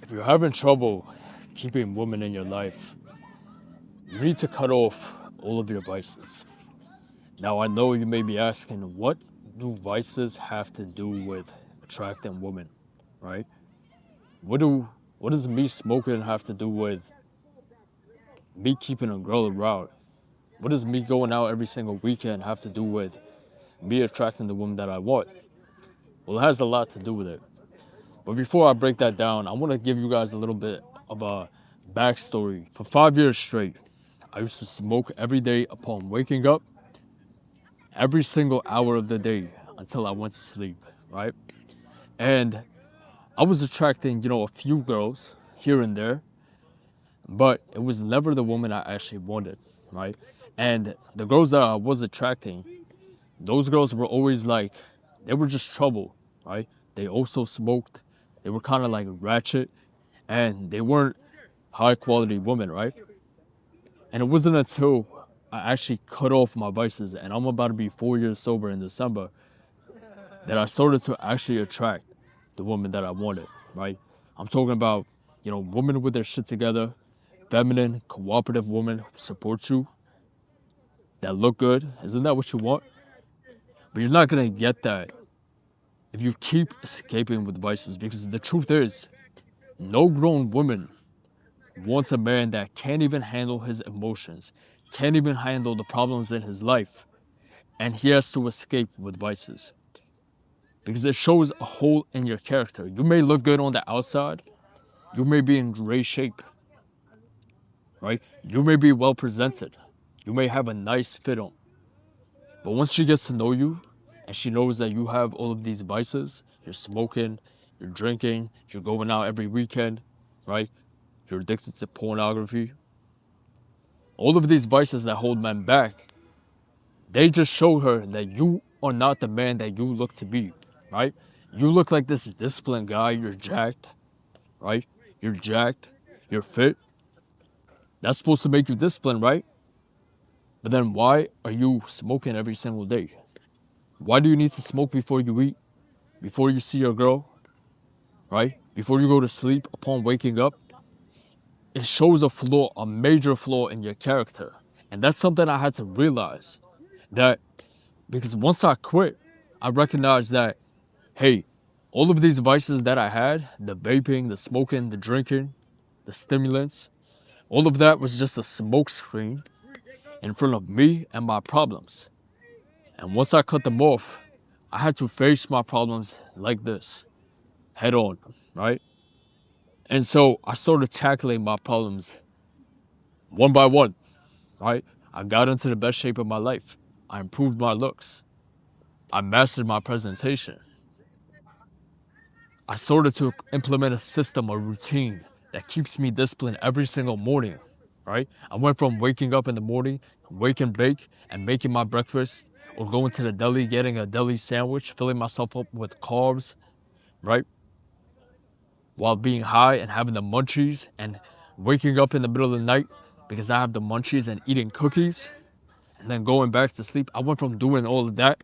If you're having trouble keeping women in your life, you need to cut off all of your vices. Now, I know you may be asking, what do vices have to do with attracting women, right? What do what does me smoking have to do with me keeping a girl around? What does me going out every single weekend have to do with me attracting the woman that I want? Well, it has a lot to do with it. But before I break that down, I want to give you guys a little bit of a backstory. For 5 years straight, I used to smoke every day upon waking up, every single hour of the day until I went to sleep, right? And I was attracting, a few girls here and there, but it was never the woman I actually wanted, right? And the girls that I was attracting, those girls were always like, they were just trouble, right? They also smoked. They were kind of like ratchet, and they weren't high quality women, right? And it wasn't until I actually cut off my vices, and I'm about to be 4 years sober in December, that I started to actually attract the woman that I wanted, right? I'm talking about, women with their shit together, feminine, cooperative women who support you, that look good. Isn't that what you want? But you're not gonna get that if you keep escaping with vices, because the truth is, no grown woman wants a man that can't even handle his emotions, can't even handle the problems in his life, and he has to escape with vices. Because it shows a hole in your character. You may look good on the outside, you may be in great shape, right? You may be well presented, you may have a nice fit on. But once she gets to know you and she knows that you have all of these vices, you're smoking, you're drinking, you're going out every weekend, right? You're addicted to pornography. All of these vices that hold men back, they just show her that you are not the man that you look to be, right? You look like this disciplined guy, you're jacked, right? You're jacked, you're fit. That's supposed to make you disciplined, right? But then why are you smoking every single day? Why do you need to smoke before you eat, before you see your girl, right? Before you go to sleep, upon waking up? It shows a flaw, a major flaw in your character. And that's something I had to realize, that because once I quit, I recognized that, hey, all of these vices that I had, the vaping, the smoking, the drinking, the stimulants, all of that was just a smoke screen in front of me and my problems. And once I cut them off, I had to face my problems like this, head on, right? And so I started tackling my problems one by one, right? I got into the best shape of my life. I improved my looks. I mastered my presentation. I started to implement a system, a routine that keeps me disciplined every single morning, right? I went from waking up in the morning, wake and bake, and making my breakfast, or going to the deli, getting a deli sandwich, filling myself up with carbs, right? While being high and having the munchies, and waking up in the middle of the night because I have the munchies, and eating cookies, and then going back to sleep. I went from doing all of that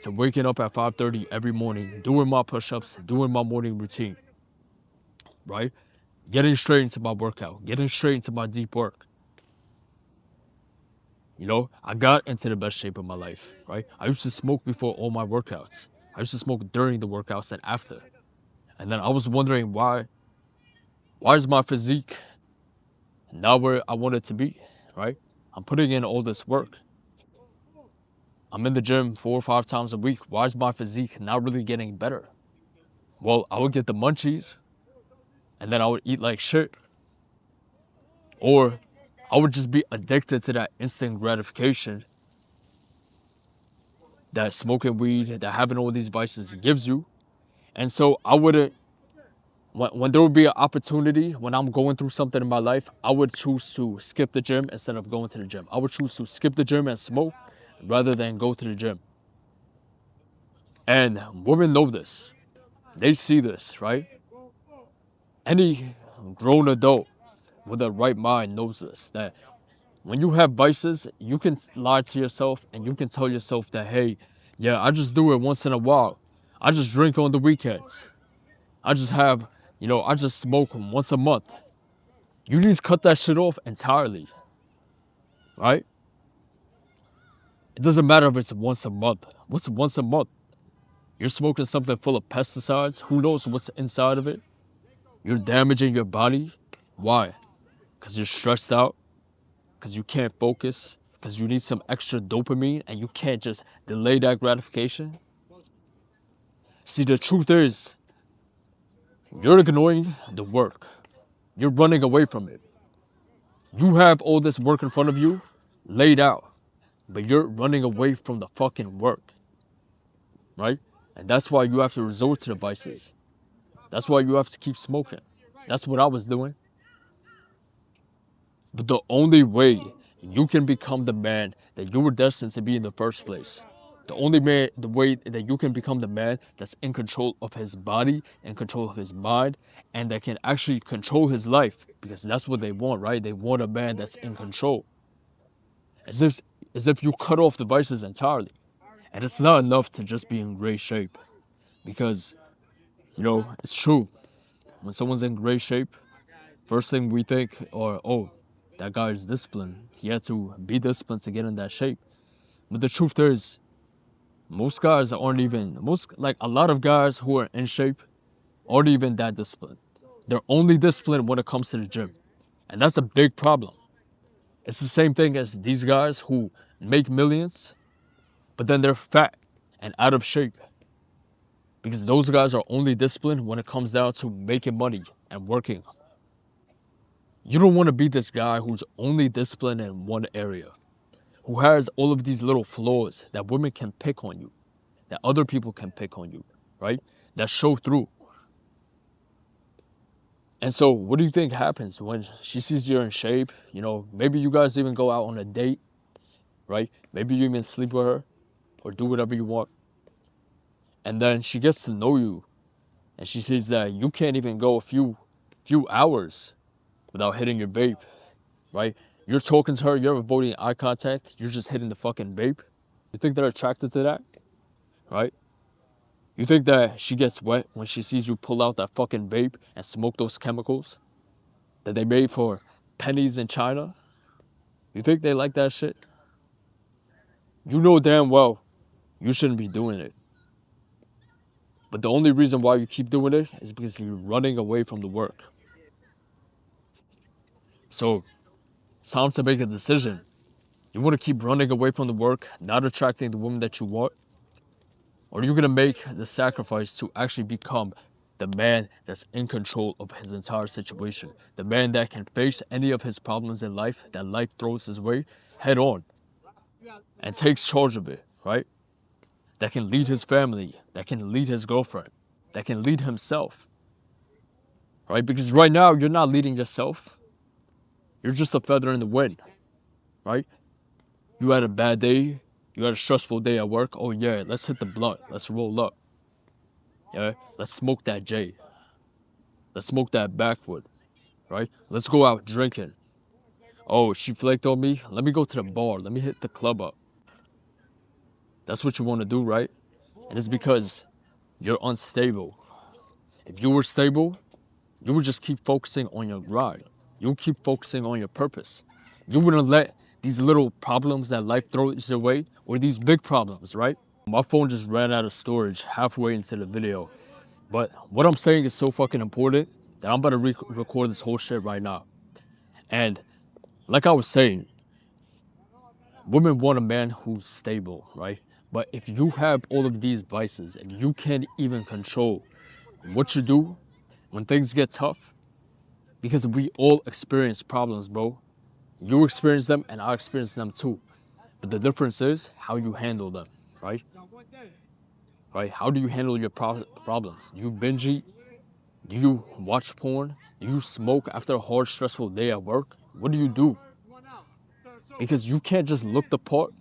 to waking up at 5:30 every morning, doing my push-ups, doing my morning routine, right? Getting straight into my workout, getting straight into my deep work. I got into the best shape of my life, right? I used to smoke before all my workouts. I used to smoke during the workouts and after. And then I was wondering, why is my physique not where I want it to be, right? I'm putting in all this work. I'm in the gym 4 or 5 times a week. Why is my physique not really getting better? Well, I would get the munchies, and then I would eat like shit. Or I would just be addicted to that instant gratification that smoking weed, that having all these vices gives you. And so I wouldn't, when there would be an opportunity, when I'm going through something in my life, I would choose to skip the gym instead of going to the gym. I would choose to skip the gym and smoke rather than go to the gym. And women know this. They see this, right? Any grown adult with a right mind knows this, that when you have vices, you can lie to yourself and you can tell yourself that, hey, yeah, I just do it once in a while. I just drink on the weekends. I just have I just smoke once a month. You need to cut that shit off entirely, right? It doesn't matter if it's once a month. What's once a month? You're smoking something full of pesticides. Who knows what's inside of it? You're damaging your body. Why? Because you're stressed out, because you can't focus, because you need some extra dopamine and you can't just delay that gratification. See, the truth is, you're ignoring the work. You're running away from it. You have all this work in front of you, laid out, but you're running away from the fucking work, right? And that's why you have to resort to the vices. That's why you have to keep smoking. That's what I was doing. But the only way you can become the man that you were destined to be in the first place, the way that you can become the man that's in control of his body, in control of his mind, and that can actually control his life, because that's what they want, right? They want a man that's in control. As if you cut off the vices entirely. And it's not enough to just be in great shape. Because, it's true. When someone's in great shape, first thing we think, oh, that guy is disciplined. He had to be disciplined to get in that shape. But the truth is, most guys aren't even, a lot of guys who are in shape aren't even that disciplined. They're only disciplined when it comes to the gym. And that's a big problem. It's the same thing as these guys who make millions, but then they're fat and out of shape. Because those guys are only disciplined when it comes down to making money and working. You don't want to be this guy who's only disciplined in one area, who has all of these little flaws that women can pick on you, that other people can pick on you, right? That show through. And so what do you think happens when she sees you're in shape? Maybe you guys even go out on a date, right? Maybe you even sleep with her or do whatever you want. And then she gets to know you and she sees that you can't even go a few hours without hitting your vape, right? You're talking to her, you're avoiding eye contact, you're just hitting the fucking vape. You think they're attracted to that, right? You think that she gets wet when she sees you pull out that fucking vape and smoke those chemicals that they made for pennies in China? You think they like that shit? You know damn well you shouldn't be doing it. But the only reason why you keep doing it is because you're running away from the work. So it's time to make a decision. You want to keep running away from the work, not attracting the woman that you want? Or are you going to make the sacrifice to actually become the man that's in control of his entire situation? The man that can face any of his problems in life that life throws his way head on and takes charge of it, right? That can lead his family, that can lead his girlfriend, that can lead himself, right? Because right now you're not leading yourself. You're just a feather in the wind, right? You had a bad day, you had a stressful day at work. Oh yeah, let's hit the blunt, let's roll up. Yeah, let's smoke that J. Let's smoke that backwood, right? Let's go out drinking. Oh, she flaked on me. Let me go to the bar. Let me hit the club up. That's what you want to do, right? And it's because you're unstable. If you were stable, you would just keep focusing on your grind. You would keep focusing on your purpose. You wouldn't let these little problems that life throws your way, or these big problems, right? My phone just ran out of storage halfway into the video. But what I'm saying is so fucking important that I'm about to record this whole shit right now. And like I was saying, women want a man who's stable, right? But if you have all of these vices and you can't even control what you do when things get tough, because we all experience problems, bro. You experience them and I experience them too. But the difference is how you handle them, right? Right? How do you handle your problems? Do you binge eat? Do you watch porn? Do you smoke after a hard, stressful day at work? What do you do? Because you can't just look the part,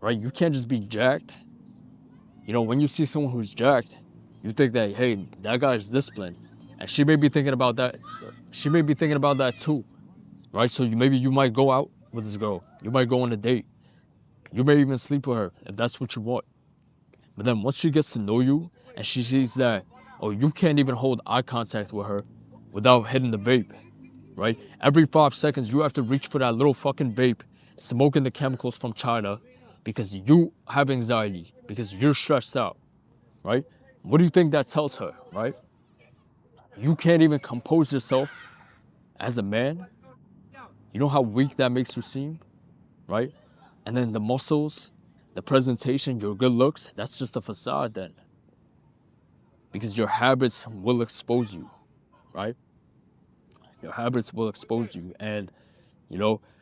right? You can't just be jacked. When you see someone who's jacked, you think that, hey, that guy is disciplined. And she may be thinking about that. She may be thinking about that too, right? So maybe you might go out with this girl. You might go on a date. You may even sleep with her if that's what you want. But then once she gets to know you and she sees that or you can't even hold eye contact with her without hitting the vape, right? Every 5 seconds, you have to reach for that little fucking vape, smoking the chemicals from China because you have anxiety, because you're stressed out, right? What do you think that tells her, right? You can't even compose yourself as a man. You know how weak that makes you seem, right? And then the muscles, the presentation, your good looks, that's just a facade then. Because your habits will expose you, right? Your habits will expose you. And,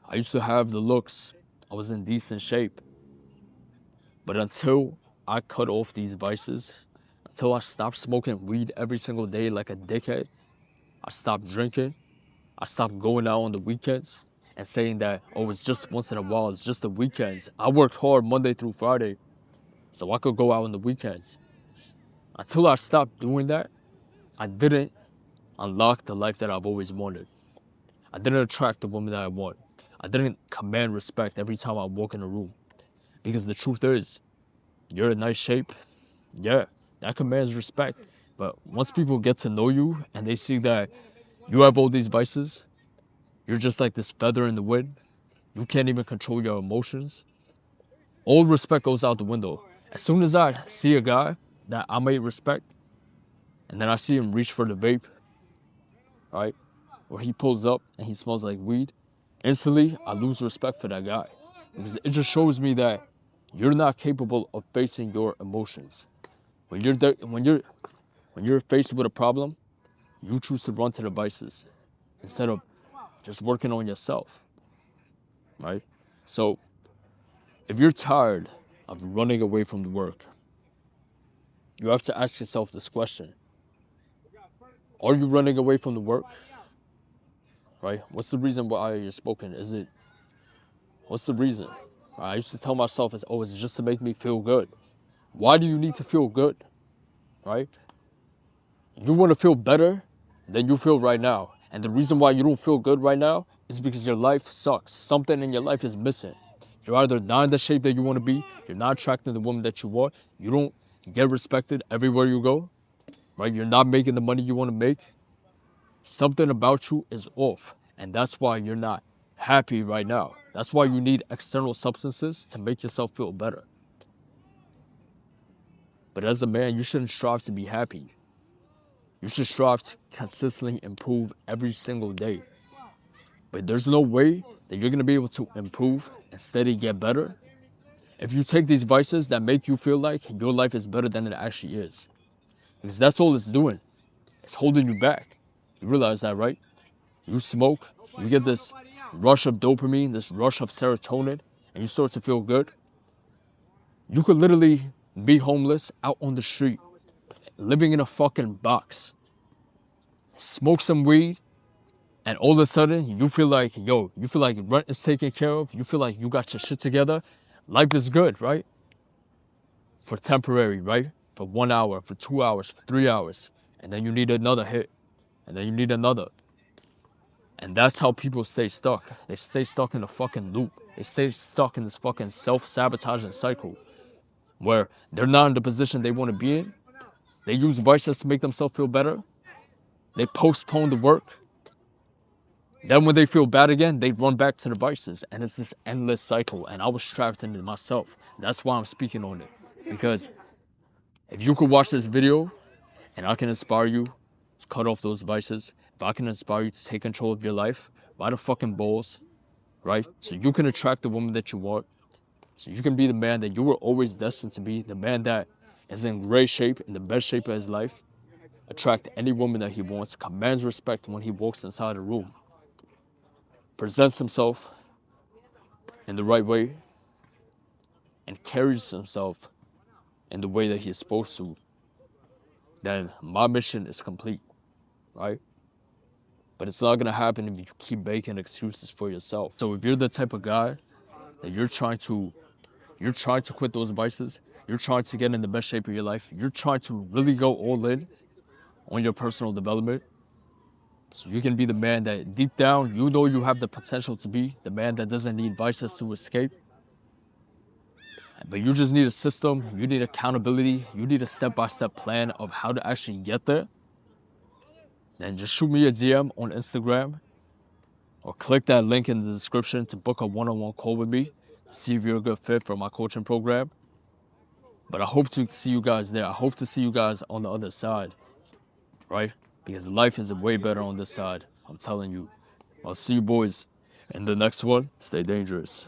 I used to have the looks. I was in decent shape. But until I cut off these vices, until I stopped smoking weed every single day like a dickhead, I stopped drinking, I stopped going out on the weekends and saying that, oh, it's just once in a while, it's just the weekends. I worked hard Monday through Friday so I could go out on the weekends. Until I stopped doing that, I didn't unlock the life that I've always wanted. I didn't attract the woman that I want. I didn't command respect every time I walk in a room. Because the truth is, you're in nice shape, yeah, that commands respect. But once people get to know you and they see that you have all these vices, you're just like this feather in the wind, you can't even control your emotions, all respect goes out the window. As soon as I see a guy that I may respect, and then I see him reach for the vape, right? Or he pulls up and he smells like weed, instantly I lose respect for that guy. Because it just shows me that you're not capable of facing your emotions. When you're faced with a problem, you choose to run to the vices instead of just working on yourself, right? So if you're tired of running away from the work, you have to ask yourself this question. Are you running away from the work? Right? What's the reason why you're smoking? What's the reason? I used to tell myself, it's just to make me feel good. Why do you need to feel good? Right? You want to feel better than you feel right now. And the reason why you don't feel good right now is because your life sucks. Something in your life is missing. You're either not in the shape that you want to be, you're not attracting the woman that you want, you don't get respected everywhere you go, right? You're not making the money you want to make. Something about you is off. And that's why you're not happy right now. That's why you need external substances to make yourself feel better. But as a man, you shouldn't strive to be happy. You should strive to consistently improve every single day. But there's no way that you're going to be able to improve and steady get better if you take these vices that make you feel like your life is better than it actually is. Because that's all it's doing. It's holding you back. You realize that, right? You smoke, you get this rush of dopamine, this rush of serotonin, and you start to feel good. You could literally be homeless out on the street, living in a fucking box, smoke some weed, and all of a sudden you feel like, you feel like rent is taken care of, you feel like you got your shit together. Life is good, right? For temporary, right? For 1 hour, for 2 hours, for 3 hours. And then you need another hit. And then you need another. And that's how people stay stuck. They stay stuck in a fucking loop. They stay stuck in this fucking self-sabotaging cycle where they're not in the position they want to be in. They use vices to make themselves feel better. They postpone the work. Then when they feel bad again, they run back to the vices. And it's this endless cycle. And I was trapped in it myself. That's why I'm speaking on it. Because if you could watch this video and I can inspire you to cut off those vices, if I can inspire you to take control of your life by the fucking balls, right? So you can attract the woman that you want. So you can be the man that you were always destined to be, the man that is in great shape, in the best shape of his life, attract any woman that he wants, commands respect when he walks inside a room, presents himself in the right way, and carries himself in the way that he is supposed to, then my mission is complete, right? But it's not gonna happen if you keep making excuses for yourself. So if you're the type of guy that you're trying to quit those vices, you're trying to get in the best shape of your life, you're trying to really go all in on your personal development, so you can be the man that deep down you know you have the potential to be, the man that doesn't need vices to escape, But you just need a system, you need accountability, you need a step-by-step plan of how to actually get there, then just shoot me a DM on Instagram or click that link in the description to book a one-on-one call with me, see if you're a good fit for my coaching program. But I hope to see you guys there. I hope to see you guys on the other side, right? Because life is way better on this side. I'm telling you. I'll see you boys in the next one. Stay dangerous.